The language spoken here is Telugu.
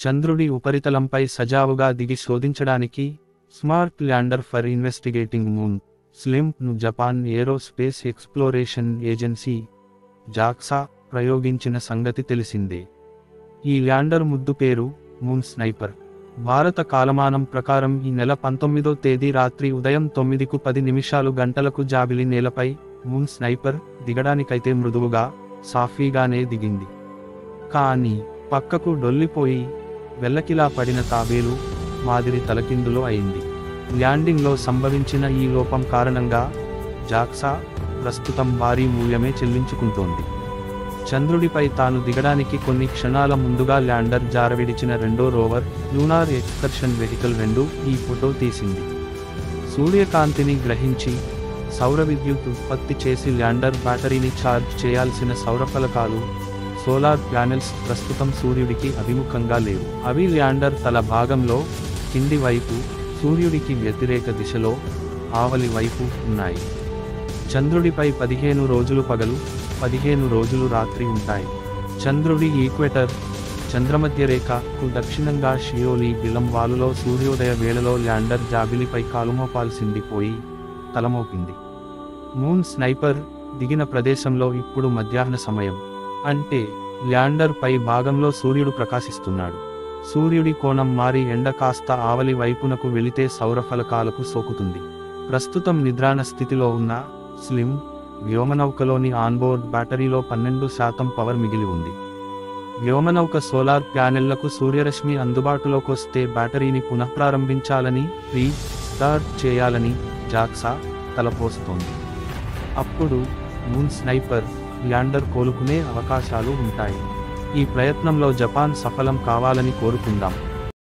చంద్రుడి ఉపరితలంపై సజావుగా దిగి శోధించడానికి smart lander for investigating moon స్లిమ్ను Japan aerospace exploration agency JAXA ప్రయోగించిన సంగతి తెలిసిందే. ఈ ల్యాండర్ ముద్దు పేరు మూన్ స్నైపర్. భారత కాలమానం ప్రకారం ఈ నెల 19వ తేదీ రాత్రి ఉదయం 9:10 జాబిలి నేలపై మూన్ స్నైపర్ దిగడానికైతే మృదువుగా సాఫీగానే దిగింది. కానీ పక్కకు డొల్లిపోయి వెల్లకిలా పడిన తాబేలు మాదిరి తలకిందులో అయింది. ల్యాండింగ్లో సంభవించిన ఈ లోపం కారణంగా జాక్సా ప్రస్తుతం భారీ మూల్యమే చెల్లించుకుంటోంది. చంద్రుడిపై తాను దిగడానికి కొన్ని క్షణాల ముందుగా ల్యాండర్ జారవిడిచిన రెండో రోవర్ లూనార్ ఎక్స్కర్షన్ వెహికల్ 2 ఈ ఫోటో తీసింది. సూర్యకాంతిని గ్రహించి సౌర విద్యుత్ ఉత్పత్తి చేసి ల్యాండర్ బ్యాటరీని ఛార్జ్ చేయాల్సిన సౌరఫలకాలు సోలార్ ప్యానెల్స్ ప్రస్తుతం సూర్యుడికి అభిముఖంగా లేవు. అవి ల్యాండర్ తల భాగంలో కింది వైపు సూర్యుడికి వ్యతిరేక దిశలో ఆవలి వైపు ఉన్నాయి. చంద్రుడిపై 15 రోజులు పగలు 15 రోజులు రాత్రి ఉంటాయి. చంద్రుడి ఈక్వేటర్ చంద్రమధ్యరేఖకు దక్షిణంగా షియోలి బిలం వాలులో సూర్యోదయ వేళలో ల్యాండర్ జాబిలిపై కాలుమోపాల్సింది పోయి తలమోపింది. మూన్ స్నైపర్ దిగిన ప్రదేశంలో ఇప్పుడు మధ్యాహ్న సమయం. అంటే ల్యాండర్ పై భాగంలో సూర్యుడు ప్రకాశిస్తున్నాడు. సూర్యుడి కోణం మారి ఎండ కాస్త ఆవలి వైపునకు వెళితే సౌరఫలకాలకు సోకుతుంది. ప్రస్తుతం నిద్రాణ స్థితిలో ఉన్న స్లిమ్ వ్యోమనౌకలోని ఆన్బోర్డ్ బ్యాటరీలో 12% పవర్ మిగిలి ఉంది. వ్యోమనౌక సోలార్ ప్యానెళ్లకు సూర్యరశ్మి అందుబాటులోకొస్తే బ్యాటరీని పునఃప్రారంభించాలని రీస్టార్ట్ చేయాలని జాక్సా తలపోస్తోంది. అప్పుడు మూన్ స్నైపర్ ల్యాండర్ కోలుకునే అవకాశాలు ఉంటాయి. ఈ ప్రయత్నంలో జపాన్ సఫలం కావాలని కోరుకుందాం.